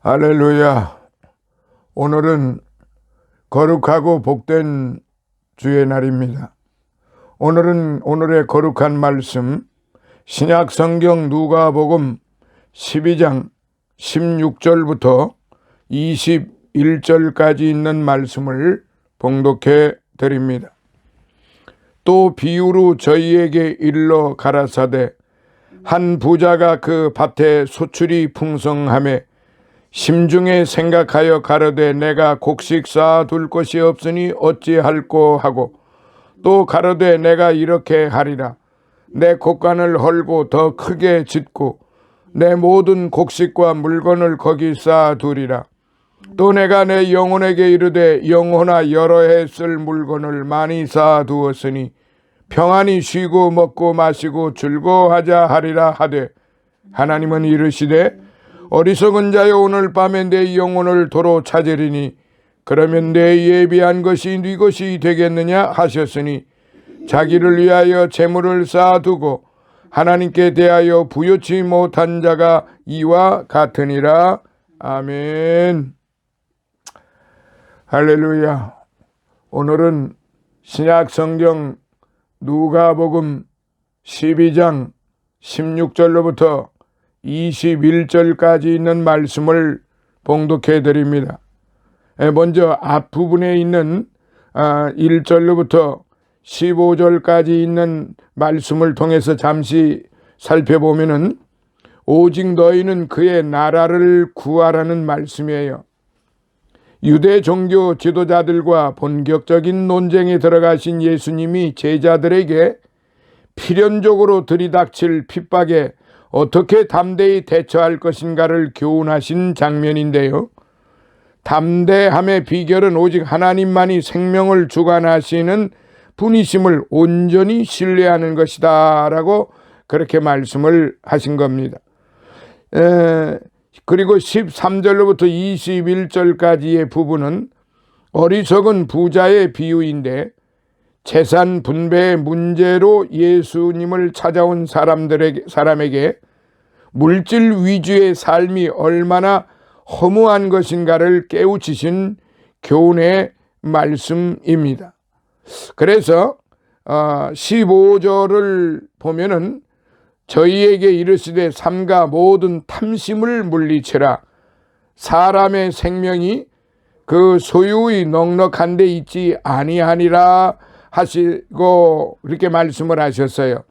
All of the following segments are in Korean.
할렐루야. 오늘은 거룩하고 복된 주의 날입니다. 오늘의 거룩한 말씀, 신약 성경 누가복음 12장 16절부터 21절까지 있는 말씀을 봉독해 드립니다. 또 비유로 저희에게 일러 가라사대, 한 부자가 그 밭에 소출이 풍성하매 심중에 생각하여 가로되 내가 곡식 쌓아둘 것이 없으니 어찌할꼬 하고, 또 가로되 내가 이렇게 하리라. 내 곡간을 헐고 더 크게 짓고 내 모든 곡식과 물건을 거기 쌓아두리라. 또 내가 내 영혼에게 이르되 영혼아 여러 해 쓸 물건을 많이 쌓아두었으니 평안히 쉬고 먹고 마시고 즐거워하자 하리라 하되, 하나님은 이르시되 어리석은 자여 오늘 밤에 내 영혼을 도로 찾으리니 그러면 내 예비한 것이 네 것이 되겠느냐 하셨으니, 자기를 위하여 재물을 쌓아두고 하나님께 대하여 부요치 못한 자가 이와 같으니라. 아멘. 할렐루야. 오늘은 신약 성경 누가복음 12장 16절로부터 21절까지 있는 말씀을 봉독해 드립니다. 먼저 앞부분에 있는 1절로부터 15절까지 있는 말씀을 통해서 잠시 살펴보면은, 오직 너희는 그의 나라를 구하라는 말씀이에요. 유대 종교 지도자들과 본격적인 논쟁에 들어가신 예수님이 제자들에게 필연적으로 들이닥칠 핍박에 어떻게 담대히 대처할 것인가를 교훈하신 장면인데요. 담대함의 비결은 오직 하나님만이 생명을 주관하시는 분이심을 온전히 신뢰하는 것이다 라고 그렇게 말씀을 하신 겁니다. 그리고 13절로부터 21절까지의 부분은 어리석은 부자의 비유인데, 재산 분배의 문제로 예수님을 찾아온 사람에게 물질 위주의 삶이 얼마나 허무한 것인가를 깨우치신 교훈의 말씀입니다. 그래서 15절을 보면은 저희에게 이르시되 삼가 모든 탐심을 물리치라. 사람의 생명이 그 소유의 넉넉한 데 있지 아니하니라 하시고 그렇게 말씀을 하셨어요.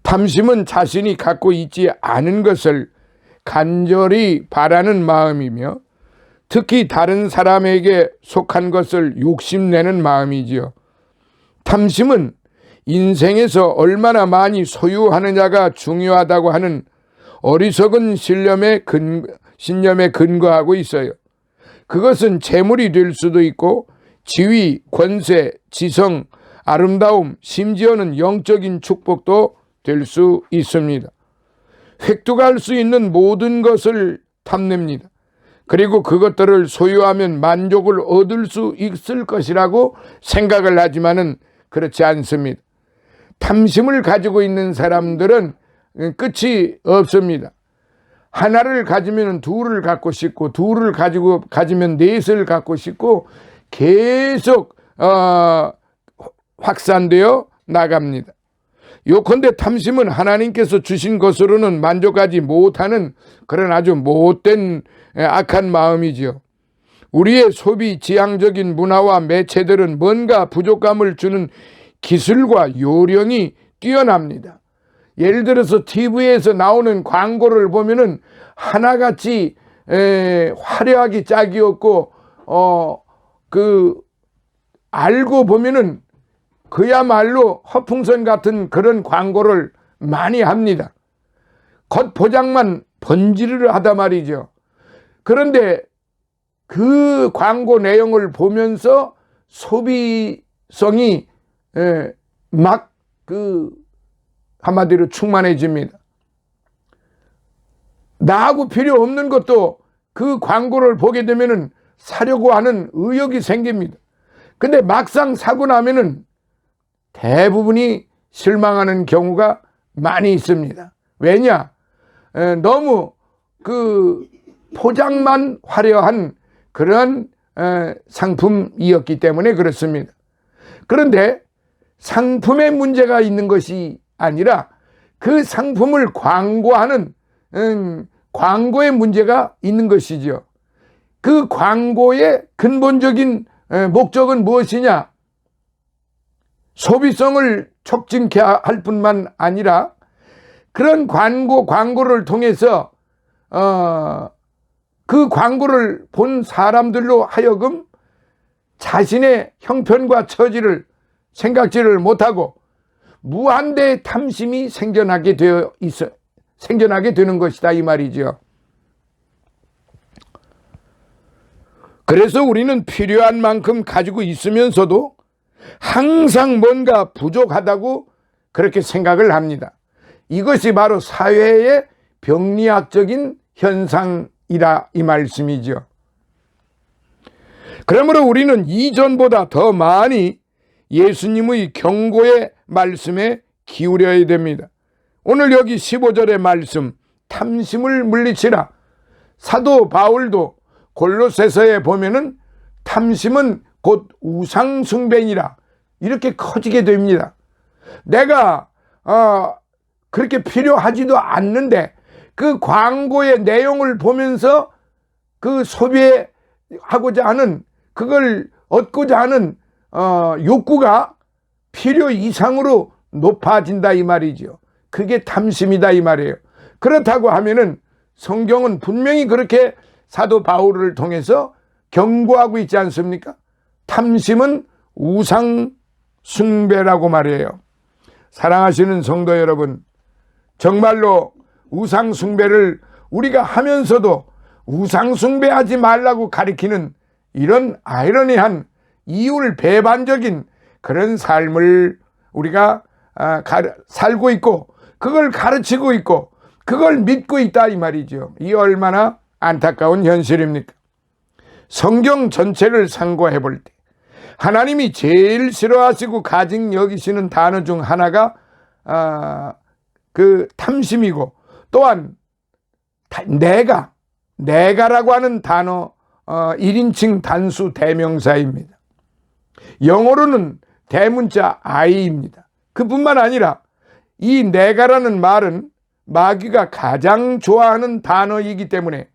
탐심은 자신이 갖고 있지 않은 것을 간절히 바라는 마음이며, 특히 다른 사람에게 속한 것을 욕심내는 마음이지요. 탐심은 인생에서 얼마나 많이 소유하느냐가 중요하다고 하는 어리석은 신념에 근거하고 있어요. 그것은 재물이 될 수도 있고 지위, 권세, 지성, 아름다움, 심지어는 영적인 축복도 될 수 있습니다. 획득할 수 있는 모든 것을 탐냅니다. 그리고 그것들을 소유하면 만족을 얻을 수 있을 것이라고 생각을 하지만은 그렇지 않습니다. 탐심을 가지고 있는 사람들은 끝이 없습니다. 하나를 가지면 둘을 갖고 싶고, 둘을 가지면 넷을 갖고 싶고, 계속 확산되어 나갑니다. 요컨대 탐심은 하나님께서 주신 것으로는 만족하지 못하는 그런 아주 못된 악한 마음이지요. 우리의 소비 지향적인 문화와 매체들은 뭔가 부족감을 주는 기술과 요령이 뛰어납니다. 예를 들어서 TV에서 나오는 광고를 보면은 하나같이 화려하게 짝이었고, 알고 보면은 그야말로 허풍선 같은 그런 광고를 많이 합니다. 겉포장만 번지르르 하다 말이죠. 그런데 그 광고 내용을 보면서 소비성이 막 한마디로 충만해집니다. 나하고 필요 없는 것도 그 광고를 보게 되면은 사려고 하는 의욕이 생깁니다. 근데 막상 사고 나면은 대부분이 실망하는 경우가 많이 있습니다. 왜냐? 너무 포장만 화려한 그런 상품이었기 때문에 그렇습니다. 그런데 상품에 문제가 있는 것이 아니라 그 상품을 광고하는 광고에 문제가 있는 것이죠. 그 광고의 근본적인 목적은 무엇이냐? 소비성을 촉진케 할 뿐만 아니라 그런 광고를 통해서 그 광고를 본 사람들로 하여금 자신의 형편과 처지를 생각지를 못하고 무한대의 탐심이 생겨나게 되는 것이다 이 말이죠. 그래서 우리는 필요한 만큼 가지고 있으면서도 항상 뭔가 부족하다고 그렇게 생각을 합니다. 이것이 바로 사회의 병리학적인 현상이라 이 말씀이죠. 그러므로 우리는 이전보다 더 많이 예수님의 경고의 말씀에 기울여야 됩니다. 오늘 여기 15절의 말씀, 탐심을 물리치라. 사도 바울도 골로새서에 보면은 탐심은 곧 우상숭배니라 이렇게 커지게 됩니다. 내가 그렇게 필요하지도 않는데 그 광고의 내용을 보면서 그 소비하고자 하는, 그걸 얻고자 하는 욕구가 필요 이상으로 높아진다 이 말이죠. 그게 탐심이다 이 말이에요. 그렇다고 하면은 성경은 분명히 그렇게 사도 바울을 통해서 경고하고 있지 않습니까? 탐심은 우상 숭배라고 말해요. 사랑하시는 성도 여러분, 정말로 우상 숭배를 우리가 하면서도 우상 숭배하지 말라고 가리키는 이런 아이러니한 이율 배반적인 그런 삶을 우리가 살고 있고 그걸 가르치고 있고 그걸 믿고 있다 이 말이죠. 이 얼마나 안타까운 현실입니까? 성경 전체를 상고해 볼 때 하나님이 제일 싫어하시고 가증 여기시는 단어 중 하나가 그 탐심이고, 또한 내가라고 하는 단어 1인칭 단수 대명사입니다. 영어로는 대문자 I입니다. 그뿐만 아니라 이 내가라는 말은 마귀가 가장 좋아하는 단어이기 때문에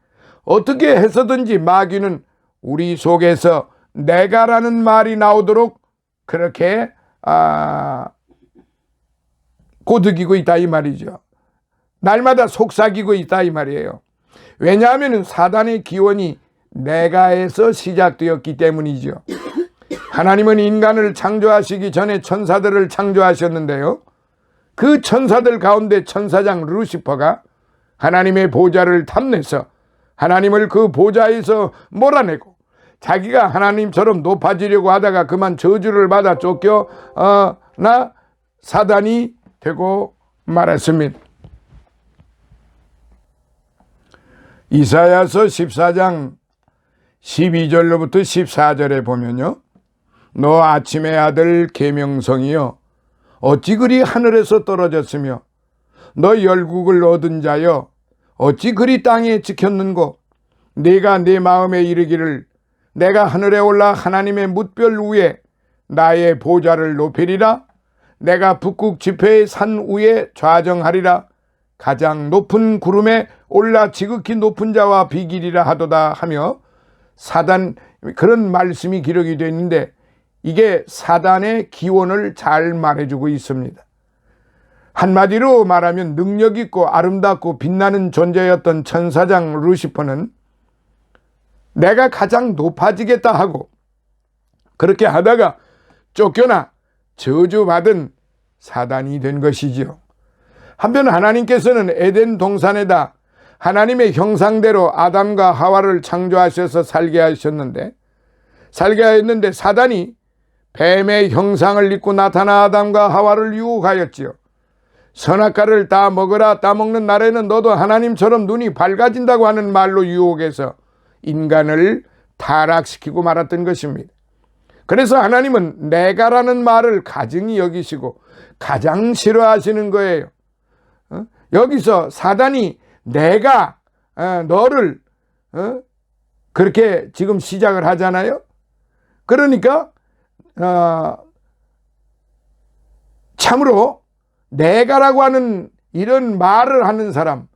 어떻게 해서든지 마귀는 우리 속에서 내가라는 말이 나오도록 그렇게 고득이고 있다 이 말이죠. 날마다 속삭이고 있다 이 말이에요. 왜냐하면 사단의 기원이 내가에서 시작되었기 때문이죠. 하나님은 인간을 창조하시기 전에 천사들을 창조하셨는데요, 그 천사들 가운데 천사장 루시퍼가 하나님의 보좌를 탐내서 하나님을 그 보좌에서 몰아내고 자기가 하나님처럼 높아지려고 하다가 그만 저주를 받아 쫓겨나 사단이 되고 말았습니다. 이사야서 14장 12절로부터 14절에 보면요, 너 아침의 아들 계명성이여 어찌 그리 하늘에서 떨어졌으며 너 열국을 얻은 자여 어찌 그리 땅에 지켰는고, 네가 네 마음에 이르기를 내가 하늘에 올라 하나님의 뭇별 위에 나의 보좌를 높이리라. 내가 북극 지폐의 산 위에 좌정하리라. 가장 높은 구름에 올라 지극히 높은 자와 비기리라 하도다 하며 사단, 그런 말씀이 기록이 되어 있는데 이게 사단의 기원을 잘 말해주고 있습니다. 한마디로 말하면 능력 있고 아름답고 빛나는 존재였던 천사장 루시퍼는 내가 가장 높아지겠다 하고 그렇게 하다가 쫓겨나 저주받은 사단이 된 것이지요. 한편 하나님께서는 에덴 동산에다 하나님의 형상대로 아담과 하와를 창조하셔서 살게 하셨는데 사단이 뱀의 형상을 입고 나타나 아담과 하와를 유혹하였지요. 선악과를 다 먹어라, 따먹는 날에는 너도 하나님처럼 눈이 밝아진다고 하는 말로 유혹해서 인간을 타락시키고 말았던 것입니다. 그래서 하나님은 내가라는 말을 가증히 여기시고 가장 싫어하시는 거예요. 여기서 사단이 내가 너를 그렇게 지금 시작을 하잖아요. 그러니까 참으로 내가라고 하는 이런 말을 하는 사람,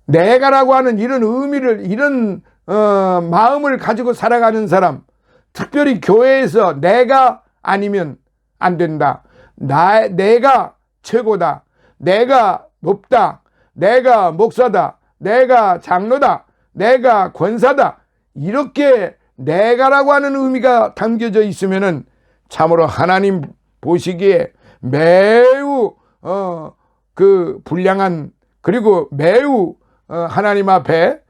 내가라고 하는 이런 의미를, 이런 마음을 가지고 살아가는 사람, 특별히 교회에서 내가 아니면 안 된다, 내가 최고다, 내가 높다, 내가 목사다, 내가 장로다, 내가 권사다, 이렇게 내가라고 하는 의미가 담겨져 있으면은 참으로 하나님 보시기에 매우 불량한, 그리고 매우 하나님 앞에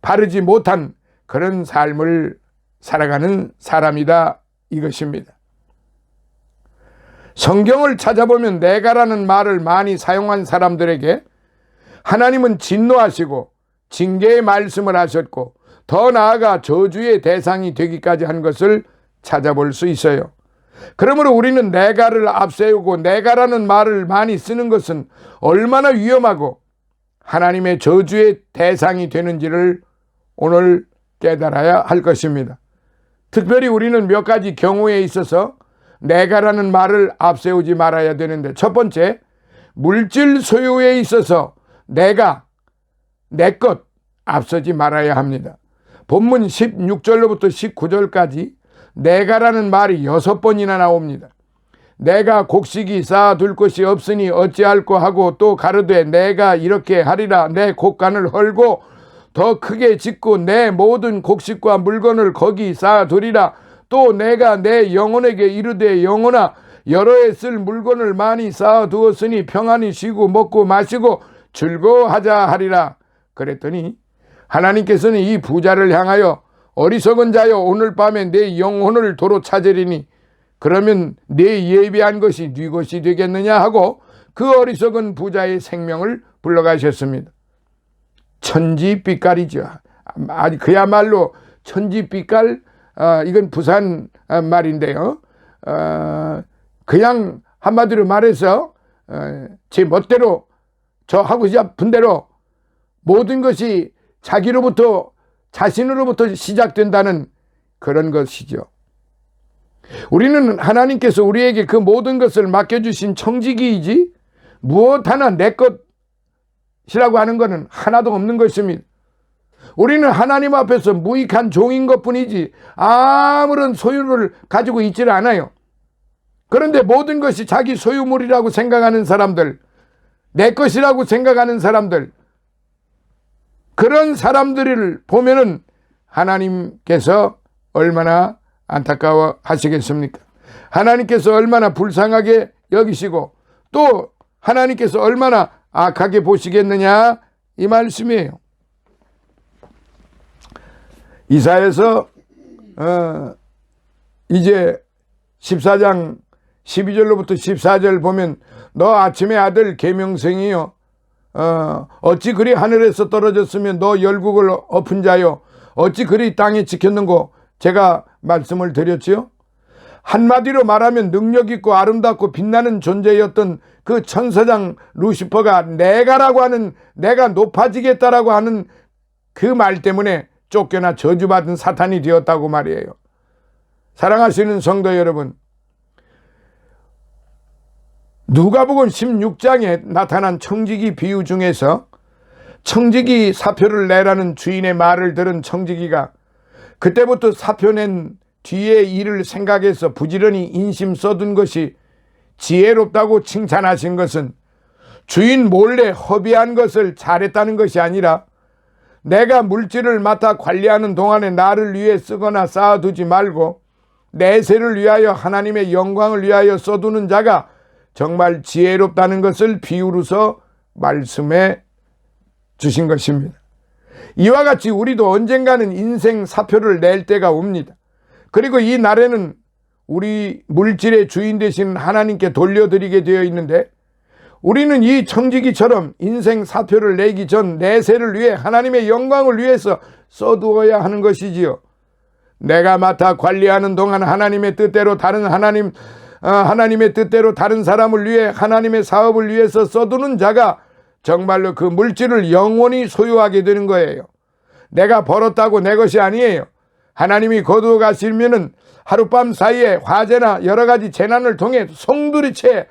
바르지 못한 그런 삶을 살아가는 사람이다, 이것입니다. 성경을 찾아보면 내가라는 말을 많이 사용한 사람들에게 하나님은 진노하시고 징계의 말씀을 하셨고 더 나아가 저주의 대상이 되기까지 한 것을 찾아볼 수 있어요. 그러므로 우리는 내가를 앞세우고 내가라는 말을 많이 쓰는 것은 얼마나 위험하고 하나님의 저주의 대상이 되는지를 오늘 깨달아야 할 것입니다. 특별히 우리는 몇 가지 경우에 있어서 내가라는 말을 앞세우지 말아야 되는데, 첫 번째, 물질 소유에 있어서 내가, 내 것 앞서지 말아야 합니다. 본문 16절로부터 19절까지 내가라는 말이 6번이나 나옵니다. 내가 곡식이 쌓아둘 것이 없으니 어찌할꼬 하고, 또 가로되 내가 이렇게 하리라, 내 곡간을 헐고 더 크게 짓고 내 모든 곡식과 물건을 거기 쌓아두리라. 또 내가 내 영혼에게 이르되 영혼아, 여러 해 쓸 물건을 많이 쌓아두었으니 평안히 쉬고 먹고 마시고 즐거워하자 하리라. 그랬더니 하나님께서는 이 부자를 향하여 어리석은 자여, 오늘 밤에 내 영혼을 도로 찾으리니 그러면 내 예비한 것이 네 것이 되겠느냐 하고 그 어리석은 부자의 생명을 불러가셨습니다. 천지빛깔이죠. 그야말로 천지빛깔. 이건 부산 말인데요. 그냥 한마디로 말해서 제 멋대로, 저 하고 싶은 대로 모든 것이 자기로부터, 자신으로부터 시작된다는 그런 것이죠. 우리는 하나님께서 우리에게 그 모든 것을 맡겨주신 청지기이지 무엇 하나 내 것이라고 하는 것은 하나도 없는 것입니다. 우리는 하나님 앞에서 무익한 종인 것뿐이지 아무런 소유를 가지고 있지를 않아요. 그런데 모든 것이 자기 소유물이라고 생각하는 사람들, 내 것이라고 생각하는 사람들, 그런 사람들을 보면은 하나님께서 얼마나 안타까워 하시겠습니까? 하나님께서 얼마나 불쌍하게 여기시고 또 하나님께서 얼마나 악하게 보시겠느냐, 이 말씀이에요. 이사야서 이제 14장 12절로부터 14절 보면 너 아침의 아들 계명생이여, 어찌 그리 하늘에서 떨어졌으면 너 열국을 엎은 자여, 어찌 그리 땅에 지켰는고, 제가 말씀을 드렸지요. 한마디로 말하면 능력 있고 아름답고 빛나는 존재였던 그 천사장 루시퍼가 내가라고 하는, 내가 높아지겠다라고 하는 그 말 때문에 쫓겨나 저주받은 사탄이 되었다고 말이에요. 사랑하시는 성도 여러분, 누가복음 16장에 나타난 청지기 비유 중에서 청지기 사표를 내라는 주인의 말을 들은 청지기가 그때부터 사표 낸 뒤의 일을 생각해서 부지런히 인심 써둔 것이 지혜롭다고 칭찬하신 것은 주인 몰래 허비한 것을 잘했다는 것이 아니라 내가 물질을 맡아 관리하는 동안에 나를 위해 쓰거나 쌓아두지 말고 내세를 위하여 하나님의 영광을 위하여 써두는 자가 정말 지혜롭다는 것을 비유로서 말씀해 주신 것입니다. 이와 같이 우리도 언젠가는 인생 사표를 낼 때가 옵니다. 그리고 이 날에는 우리 물질의 주인 되신 하나님께 돌려드리게 되어 있는데, 우리는 이 청지기처럼 인생 사표를 내기 전 내세를 위해 하나님의 영광을 위해서 써두어야 하는 것이지요. 내가 맡아 관리하는 동안 하나님의 뜻대로 하나님의 뜻대로 다른 사람을 위해, 하나님의 사업을 위해서 써두는 자가 정말로 그 물질을 영원히 소유하게 되는 거예요. 내가 벌었다고 내 것이 아니에요. 하나님이 거두어 가시면은 하룻밤 사이에 화재나 여러 가지 재난을 통해 송두리째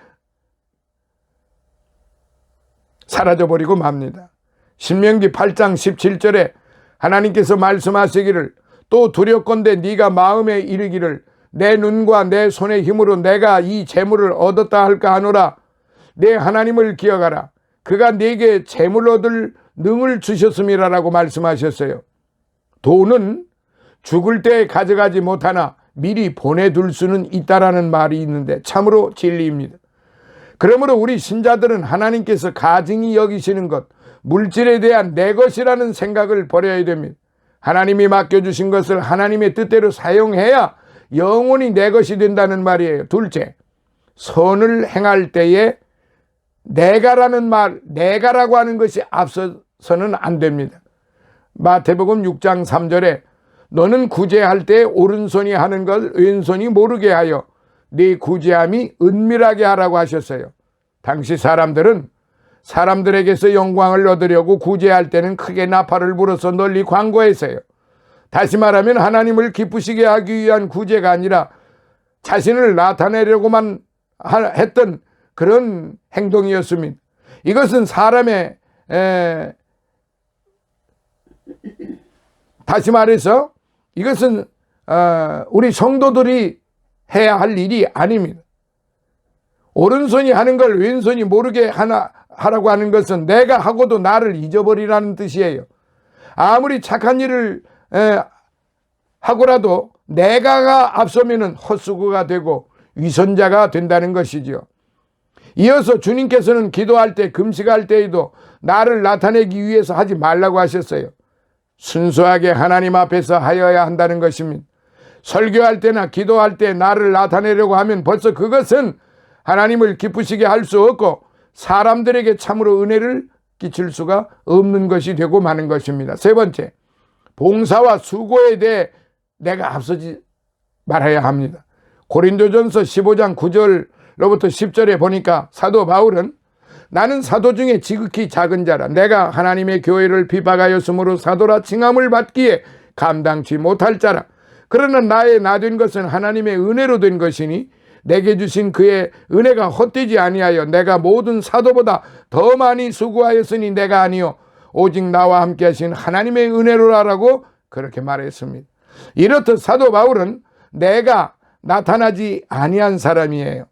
사라져버리고 맙니다. 신명기 8장 17절에 하나님께서 말씀하시기를 또 두렵건대 네가 마음에 이르기를 내 눈과 내 손의 힘으로 내가 이 재물을 얻었다 할까 하노라. 내 하나님을 기억하라. 그가 네게 재물 얻을 능을 주셨음이라라고 말씀하셨어요. 돈은 죽을 때 가져가지 못하나 미리 보내둘 수는 있다라는 말이 있는데 참으로 진리입니다. 그러므로 우리 신자들은 하나님께서 가증히 여기시는 것, 물질에 대한 내 것이라는 생각을 버려야 됩니다. 하나님이 맡겨주신 것을 하나님의 뜻대로 사용해야 영원히 내 것이 된다는 말이에요. 둘째, 선을 행할 때에 내가라는 말, 내가라고 하는 것이 앞서서는 안 됩니다. 마태복음 6장 3절에 너는 구제할 때 오른손이 하는 걸 왼손이 모르게 하여 네 구제함이 은밀하게 하라고 하셨어요. 당시 사람들은 사람들에게서 영광을 얻으려고 구제할 때는 크게 나팔을 불어서 널리 광고했어요. 다시 말하면 하나님을 기쁘시게 하기 위한 구제가 아니라 자신을 나타내려고만 했던 그런 행동이었습니다. 이것은 사람의 다시 말해서 이것은 우리 성도들이 해야 할 일이 아닙니다. 오른손이 하는 걸 왼손이 모르게 하라고 하는 것은 내가 하고도 나를 잊어버리라는 뜻이에요. 아무리 착한 일을 하고라도 내가가 앞서면은 헛수고가 되고 위선자가 된다는 것이죠. 이어서 주님께서는 기도할 때 금식할 때에도 나를 나타내기 위해서 하지 말라고 하셨어요. 순수하게 하나님 앞에서 하여야 한다는 것입니다. 설교할 때나 기도할 때 나를 나타내려고 하면 벌써 그것은 하나님을 기쁘시게 할 수 없고 사람들에게 참으로 은혜를 끼칠 수가 없는 것이 되고 마는 것입니다. 세 번째, 봉사와 수고에 대해 내가 앞서지 말아야 합니다. 고린도전서 15장 9절로부터 10절에 보니까 사도 바울은 나는 사도 중에 지극히 작은 자라 내가 하나님의 교회를 비박하였으므로 사도라 칭함을 받기에 감당치 못할 자라. 그러나 나의 나 된 것은 하나님의 은혜로 된 것이니 내게 주신 그의 은혜가 헛되지 아니하여 내가 모든 사도보다 더 많이 수고하였으니 내가 아니요 오직 나와 함께 하신 하나님의 은혜로라라고 그렇게 말했습니다. 이렇듯 사도 바울은 내가 나타나지 아니한 사람이에요.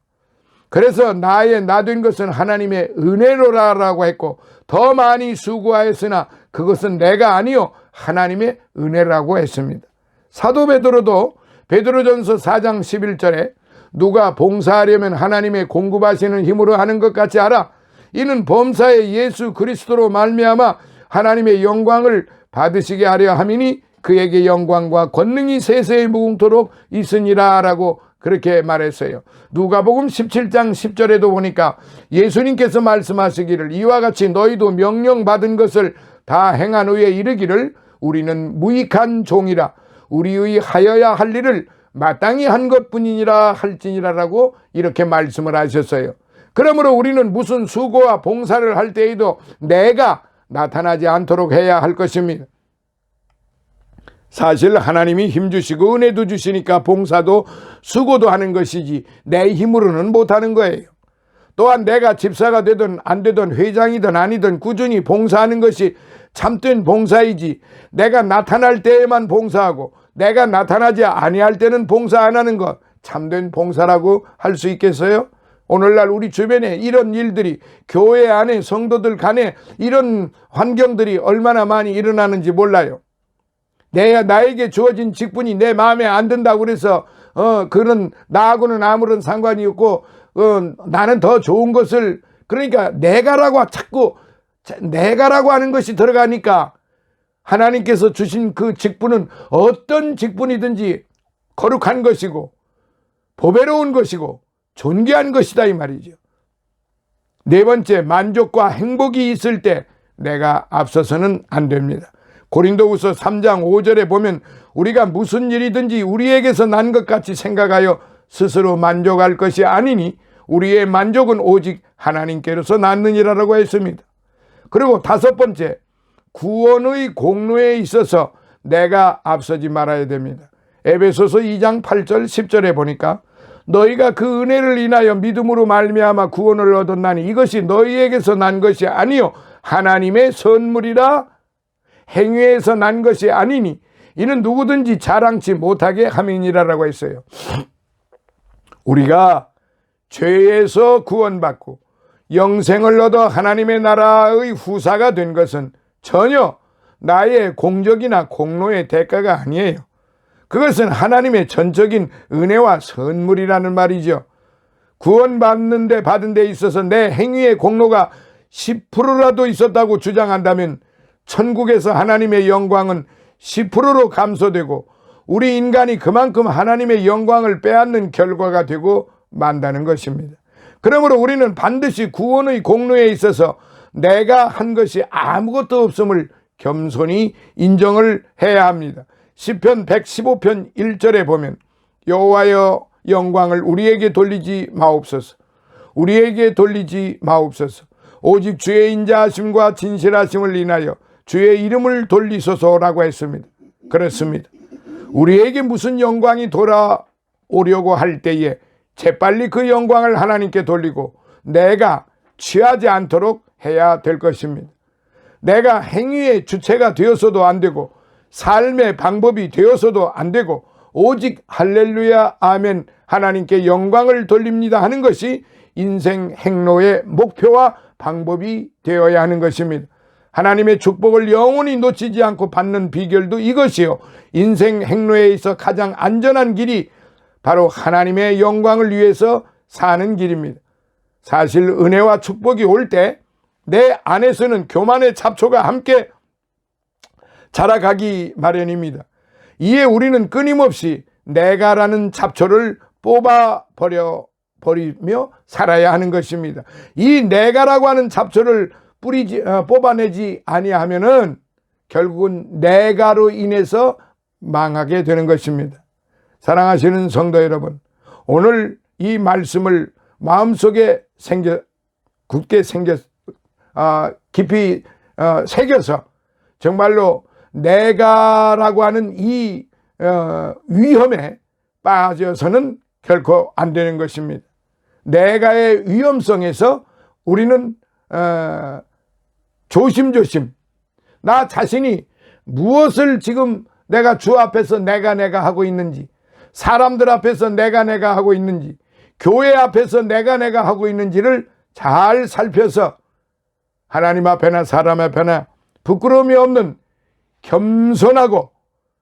그래서 나의 나 된 것은 하나님의 은혜로라라고 했고 더 많이 수고하였으나 그것은 내가 아니요 하나님의 은혜라고 했습니다. 사도 베드로도 베드로전서 4장 11절에 누가 봉사하려면 하나님의 공급하시는 힘으로 하는 것 같이 하라. 이는 범사에 예수 그리스도로 말미암아 하나님의 영광을 받으시게 하려 함이니 그에게 영광과 권능이 세세에 무궁토록 있으니라 라고 그렇게 말했어요. 누가복음 17장 10절에도 보니까 예수님께서 말씀하시기를 이와 같이 너희도 명령받은 것을 다 행한 후에 이르기를 우리는 무익한 종이라 우리의 하여야 할 일을 마땅히 한 것뿐이니라 할지니라라고 이렇게 말씀을 하셨어요. 그러므로 우리는 무슨 수고와 봉사를 할 때에도 내가 나타나지 않도록 해야 할 것입니다. 사실 하나님이 힘주시고 은혜도 주시니까 봉사도 수고도 하는 것이지 내 힘으로는 못하는 거예요. 또한 내가 집사가 되든 안 되든 회장이든 아니든 꾸준히 봉사하는 것이 참된 봉사이지 내가 나타날 때에만 봉사하고 내가 나타나지 아니할 때는 봉사 안 하는 것 참된 봉사라고 할 수 있겠어요? 오늘날 우리 주변에 이런 일들이 교회 안에 성도들 간에 이런 환경들이 얼마나 많이 일어나는지 몰라요. 나에게 주어진 직분이 내 마음에 안 든다고 그래서 그런 나하고는 아무런 상관이 없고 나는 더 좋은 것을 그러니까 내가라고 자꾸 내가라고 하는 것이 들어가니까 하나님께서 주신 그 직분은 어떤 직분이든지 거룩한 것이고 보배로운 것이고 존귀한 것이다 이 말이죠. 네 번째, 만족과 행복이 있을 때 내가 앞서서는 안 됩니다. 고린도후서 3장 5절에 보면 우리가 무슨 일이든지 우리에게서 난 것 같이 생각하여 스스로 만족할 것이 아니니 우리의 만족은 오직 하나님께로서 났느니라라고 했습니다. 그리고 다섯 번째, 구원의 공로에 있어서 내가 앞서지 말아야 됩니다. 에베소서 2장 8절 10절에 보니까 너희가 그 은혜를 인하여 믿음으로 말미암아 구원을 얻었나니 이것이 너희에게서 난 것이 아니요 하나님의 선물이라. 행위에서 난 것이 아니니 이는 누구든지 자랑치 못하게 함이니라라고 했어요. 우리가 죄에서 구원받고 영생을 얻어 하나님의 나라의 후사가 된 것은 전혀 나의 공적이나 공로의 대가가 아니에요. 그것은 하나님의 전적인 은혜와 선물이라는 말이죠. 구원받는데 받은 데 있어서 내 행위의 공로가 10%라도 있었다고 주장한다면 천국에서 하나님의 영광은 10%로 감소되고 우리 인간이 그만큼 하나님의 영광을 빼앗는 결과가 되고 만다는 것입니다. 그러므로 우리는 반드시 구원의 공로에 있어서 내가 한 것이 아무것도 없음을 겸손히 인정을 해야 합니다. 시편 115편 1절에 보면 여호와여 영광을 우리에게 돌리지 마옵소서. 우리에게 돌리지 마옵소서. 오직 주의 인자하심과 진실하심을 인하여 주의 이름을 돌리소서라고 했습니다. 그렇습니다. 우리에게 무슨 영광이 돌아오려고 할 때에 재빨리 그 영광을 하나님께 돌리고 내가 취하지 않도록 해야 될 것입니다. 내가 행위의 주체가 되어서도 안 되고 삶의 방법이 되어서도 안 되고 오직 할렐루야 아멘 하나님께 영광을 돌립니다 하는 것이 인생 행로의 목표와 방법이 되어야 하는 것입니다. 하나님의 축복을 영원히 놓치지 않고 받는 비결도 이것이요. 인생 행로에 있어 가장 안전한 길이 바로 하나님의 영광을 위해서 사는 길입니다. 사실 은혜와 축복이 올 때 내 안에서는 교만의 잡초가 함께 자라가기 마련입니다. 이에 우리는 끊임없이 내가라는 잡초를 뽑아버리며 살아야 하는 것입니다. 이 내가라고 하는 잡초를 뽑아내지 아니하면은 결국은 내가로 인해서 망하게 되는 것입니다. 사랑하시는 성도 여러분, 오늘 이 말씀을 마음속에 깊이 새겨서 정말로 내가라고 하는 이 위험에 빠져서는 결코 안 되는 것입니다. 내가의 위험성에서 우리는 조심조심 나 자신이 무엇을 지금 내가 주 앞에서 내가 하고 있는지, 사람들 앞에서 내가 하고 있는지, 교회 앞에서 내가 하고 있는지를 잘 살펴서 하나님 앞에나 사람 앞에나 부끄러움이 없는 겸손하고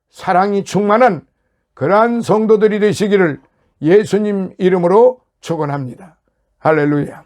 사랑이 충만한 그러한 성도들이 되시기를 예수님 이름으로 축원합니다. 할렐루야.